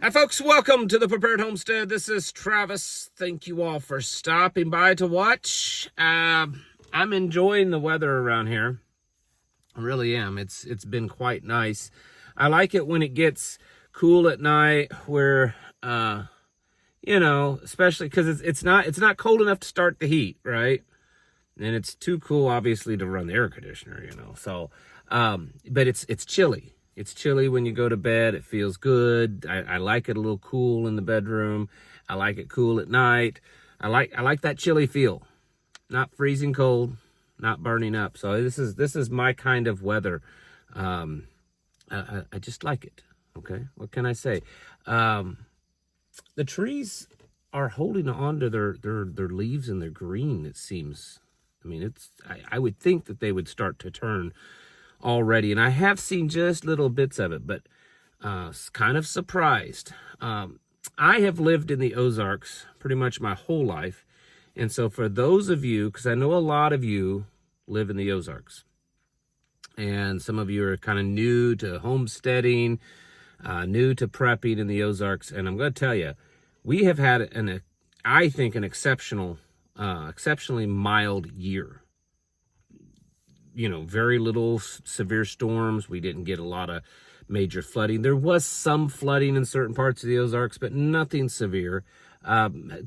Hi, folks. Welcome to the Prepared Homestead. This is Travis. Thank you all for stopping by to watch. I'm enjoying the weather around here. I really am. It's been quite nice. I like it when it gets cool at night, where especially because it's not cold enough to start the heat, right? And it's too cool, obviously, to run the air conditioner, So, but it's chilly. It's chilly when you go to bed. It feels good. I like it a little cool in the bedroom. I like it cool at night. I like that chilly feel. Not freezing cold, not burning up. So this is my kind of weather. I just like it. Okay, what can I say? The trees are holding on to their leaves, and they're green. It seems. I mean, I would think that they would start to turn already, and I have seen just little bits of it, but kind of surprised. I have lived in the Ozarks pretty much my whole life, and so for those of you, because I know a lot of you live in the Ozarks, and some of you are kind of new to homesteading, new to prepping in the Ozarks, and I'm going to tell you, we have had I think an exceptionally mild year. Very little severe storms. We didn't get a lot of major flooding. There was some flooding in certain parts of the Ozarks, but nothing severe.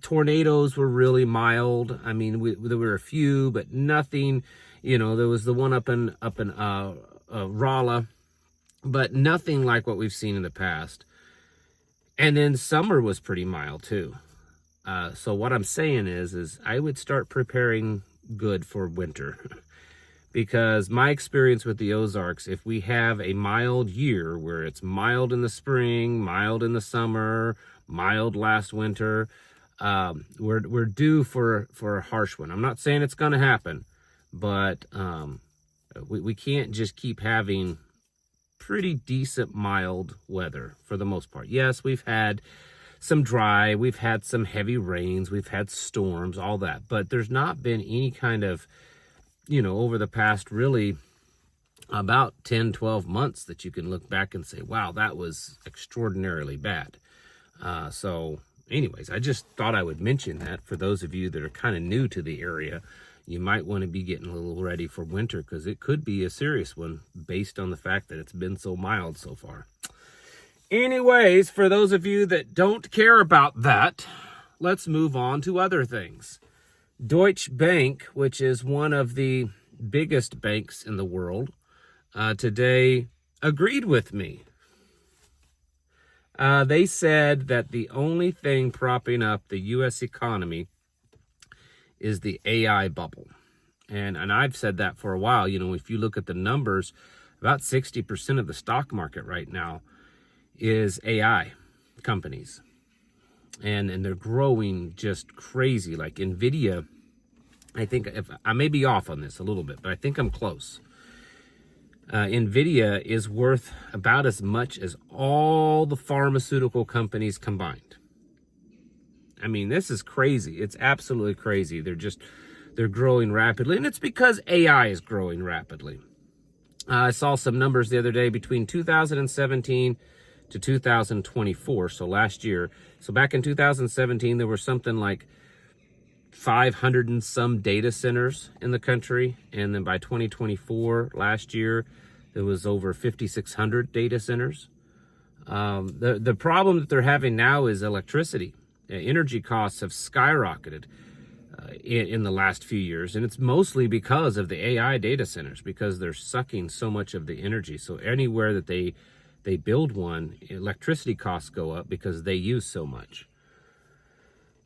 Tornadoes were really mild. I mean, there were a few, but nothing. There was the one up in Rolla, but nothing like what we've seen in the past. And then summer was pretty mild too. So what I'm saying is I would start preparing good for winter. Because my experience with the Ozarks, if we have a mild year where it's mild in the spring, mild in the summer, mild last winter, we're due for a harsh one. I'm not saying it's going to happen, but we can't just keep having pretty decent mild weather for the most part. Yes, we've had some dry, we've had some heavy rains, we've had storms, all that, but there's not been any kind of over the past really about 10, 12 months that you can look back and say, wow, that was extraordinarily bad. So anyways, I just thought I would mention that for those of you that are kind of new to the area. You might want to be getting a little ready for winter, because it could be a serious one based on the fact that it's been so mild so far. Anyways, for those of you that don't care about that, let's move on to other things. Deutsche Bank, which is one of the biggest banks in the world, today agreed with me. They said that the only thing propping up the U.S. economy is the AI bubble. And I've said that for a while. If you look at the numbers, about 60% of the stock market right now is AI companies. And they're growing just crazy. Like Nvidia, I think, if I may be off on this a little bit, but I think I'm close. Nvidia is worth about as much as all the pharmaceutical companies combined. I mean, this is crazy. It's absolutely crazy. They're growing rapidly, and it's because AI is growing rapidly. I saw some numbers the other day between 2017 to 2024, so last year. So back in 2017, there were something like 500 and some data centers in the country, and then by 2024, last year, there was over 5,600 data centers. The problem that they're having now is electricity. Energy costs have skyrocketed in the last few years, and it's mostly because of the AI data centers, because they're sucking so much of the energy. So anywhere that they build one, electricity costs go up because they use so much.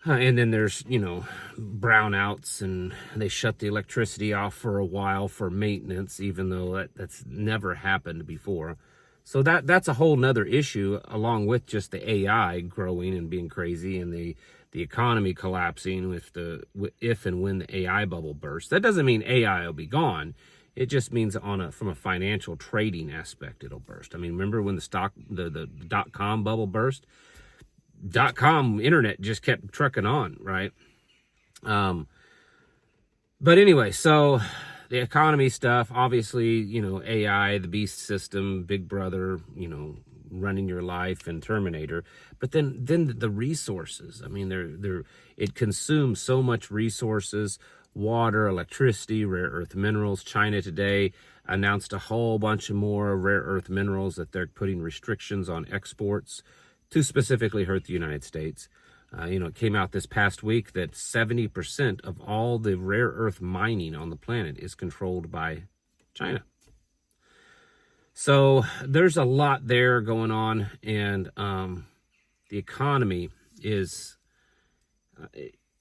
And then there's, brownouts, and they shut the electricity off for a while for maintenance, even though that's never happened before. So that's a whole nother issue, along with just the AI growing and being crazy, and the economy collapsing if and when the AI bubble bursts. That doesn't mean AI will be gone. It just means from a financial trading aspect, it'll burst. I mean, remember when the dot-com bubble burst? Dot-com internet just kept trucking on, right? But anyway, so the economy stuff, obviously, AI, the beast system, Big Brother, running your life and Terminator. But then the resources. I mean, it consumes so much resources, water, electricity, rare earth minerals. China today announced a whole bunch of more rare earth minerals that they're putting restrictions on exports to specifically hurt the United States. It came out this past week that 70% of all the rare earth mining on the planet is controlled by China. So there's a lot there going on, and the economy is,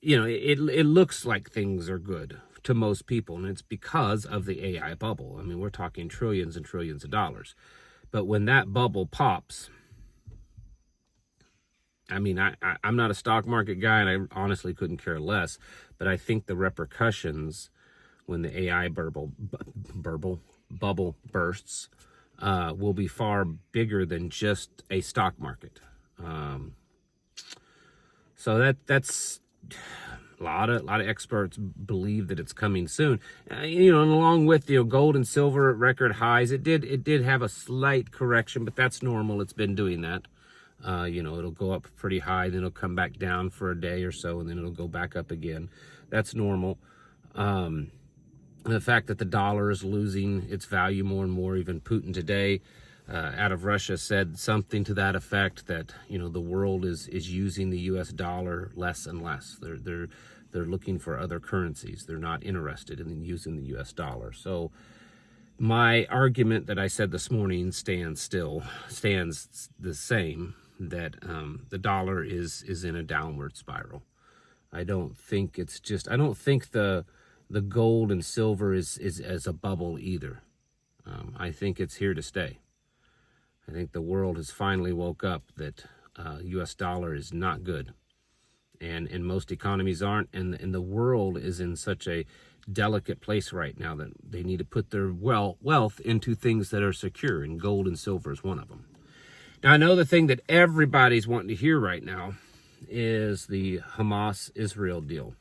it looks like things are good to most people, and it's because of the AI bubble. I mean, we're talking trillions and trillions of dollars. But when that bubble pops, I mean, I'm not a stock market guy, and I honestly couldn't care less. But I think the repercussions when the AI bubble bursts will be far bigger than just a stock market. So that's a lot of experts believe that it's coming soon. And along with gold and silver at record highs, it did have a slight correction, but that's normal. It's been doing that. It'll go up pretty high, then it'll come back down for a day or so, and then it'll go back up again. That's normal. The fact that the dollar is losing its value more and more, even Putin today out of Russia said something to that effect, that the world is using the U.S. dollar less and less. They're looking for other currencies. They're not interested in using the U.S. dollar. So my argument that I said this morning stands the same, that the dollar is in a downward spiral. I don't think the gold and silver is as a bubble either. I think it's here to stay. I think the world has finally woke up that U.S. dollar is not good, and most economies aren't, and the world is in such a delicate place right now that they need to put their wealth into things that are secure, and gold and silver is one of them. Now, I know the thing that everybody's wanting to hear right now is the Hamas-Israel deal.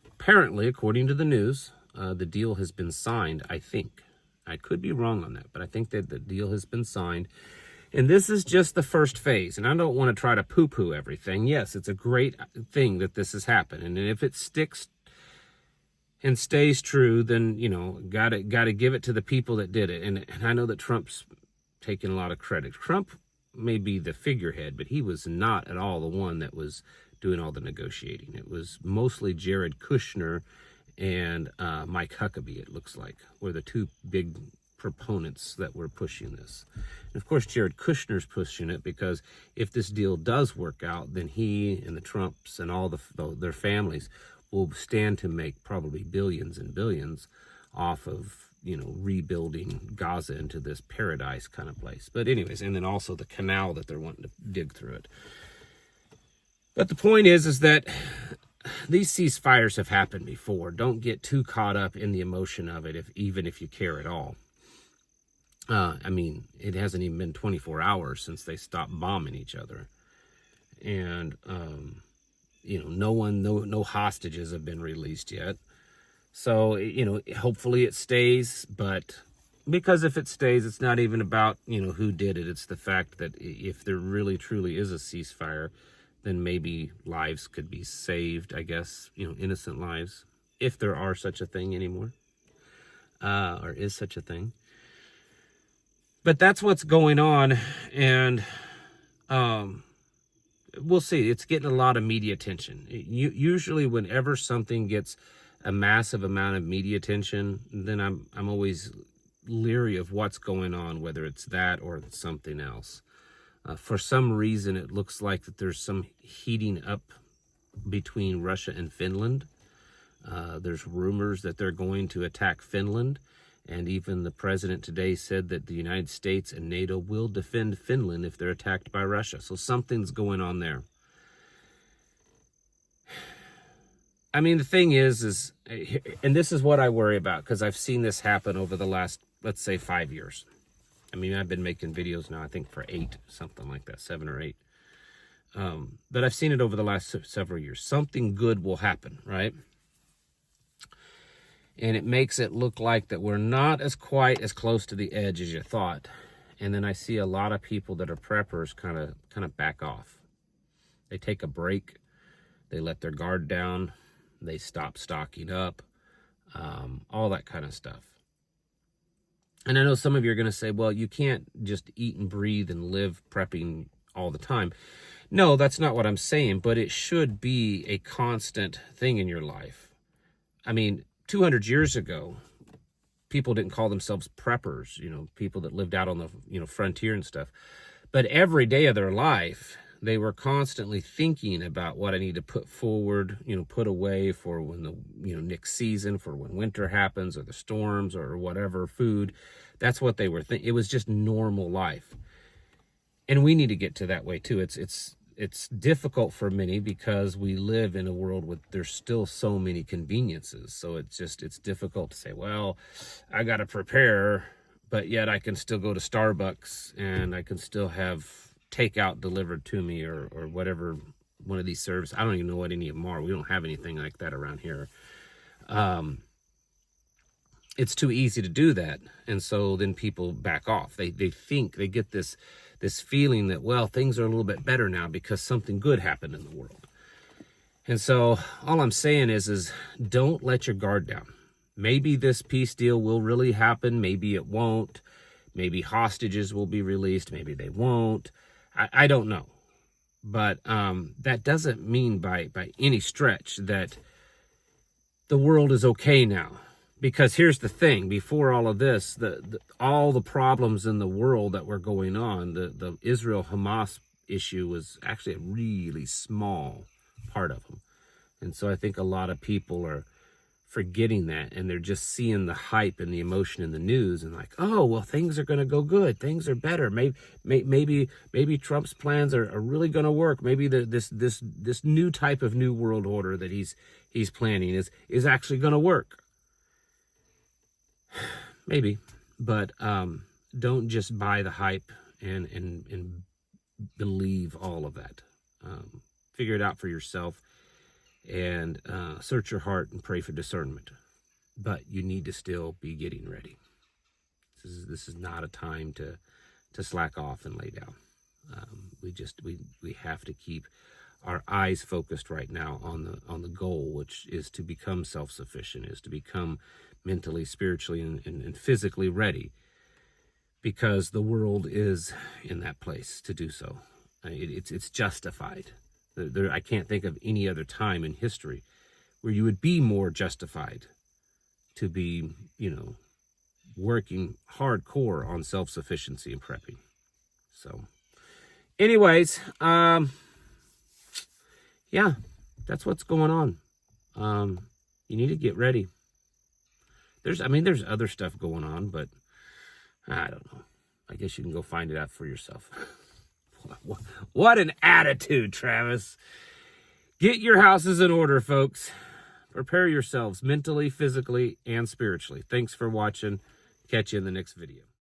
Apparently, according to the news, the deal has been signed, I think. I could be wrong on that, but I think that the deal has been signed. And this is just the first phase, and I don't want to try to poo-poo everything. Yes, it's a great thing that this has happened, and if it sticks and stays true, then, gotta give it to the people that did it. And I know that Trump's taking a lot of credit. Trump may be the figurehead, but he was not at all the one that was doing all the negotiating. It was mostly Jared Kushner and Mike Huckabee, it looks like, were the two big proponents that were pushing this. And of course, Jared Kushner's pushing it because if this deal does work out, then he and the Trumps and all their families will stand to make probably billions and billions off of, rebuilding Gaza into this paradise kind of place. But anyways, and then also the canal that they're wanting to dig through it. But the point is that these ceasefires have happened before. Don't get too caught up in the emotion of it, even if you care at all. It hasn't even been 24 hours since they stopped bombing each other. And, no hostages have been released yet. So, hopefully it stays, but because if it stays, it's not even about, who did it. It's the fact that if there really truly is a ceasefire, then maybe lives could be saved, I guess, innocent lives, if there are such a thing anymore, or is such a thing. But that's what's going on, and we'll see. It's getting a lot of media attention. Usually whenever something gets a massive amount of media attention, then I'm always leery of what's going on, whether it's that or it's something else. For some reason, it looks like that there's some heating up between Russia and Finland. There's rumors that they're going to attack Finland. And even the president today said that the United States and NATO will defend Finland if they're attacked by Russia. So something's going on there. The thing is, and this is what I worry about, because I've seen this happen over the last, let's say, 5 years. I've been making videos now, I think, for 8, something like that, 7 or 8. But I've seen it over the last several years. Something good will happen, right? And it makes it look like that we're not quite as close to the edge as you thought. And then I see a lot of people that are preppers kind of back off. They take a break. They let their guard down. They stop stocking up. All that kind of stuff. And I know some of you are going to say, well, you can't just eat and breathe and live prepping all the time. No, that's not what I'm saying, but it should be a constant thing in your life. I mean, 200 years ago, people didn't call themselves preppers, people that lived out on the, frontier and stuff. But every day of their life, they were constantly thinking about what I need to put forward, put away for when the, next season, for when winter happens or the storms or whatever, food. That's what they were thinking. It was just normal life. And we need to get to that way too. It's difficult for many because we live in a world with, there's still so many conveniences. So it's difficult to say, well, I got to prepare, but yet I can still go to Starbucks and I can still have takeout delivered to me or whatever one of these services. I don't even know what any of them are. We don't have anything like that around here. It's too easy to do that. And so then people back off. They think, they get this feeling that, well, things are a little bit better now because something good happened in the world. And so all I'm saying is don't let your guard down. Maybe this peace deal will really happen. Maybe it won't. Maybe hostages will be released. Maybe they won't. I don't know. But that doesn't mean by any stretch that the world is okay now. Because here's the thing, before all of this, all the problems in the world that were going on, the Israel-Hamas issue was actually a really small part of them. And so I think a lot of people are forgetting that, and they're just seeing the hype and the emotion in the news and like, oh, well, things are going to go good. Things are better. Maybe Trump's plans are really going to work. Maybe this new type of new world order that he's planning is actually going to work. Maybe, but don't just buy the hype and believe all of that. Figure it out for yourself and search your heart and pray for discernment. But you need to still be getting ready. This is not a time to slack off and lay down. We have to keep our eyes focused right now on the goal, which is to become self-sufficient, is to become mentally, spiritually, and physically ready, because the world is in that place to do so. It's justified. I can't think of any other time in history where you would be more justified to be, working hardcore on self-sufficiency and prepping. So, anyways, yeah, that's what's going on. You need to get ready. There's other stuff going on, but I don't know. I guess you can go find it out for yourself. What an attitude, Travis. Get your houses in order, folks. Prepare yourselves mentally, physically, and spiritually. Thanks for watching. Catch you in the next video.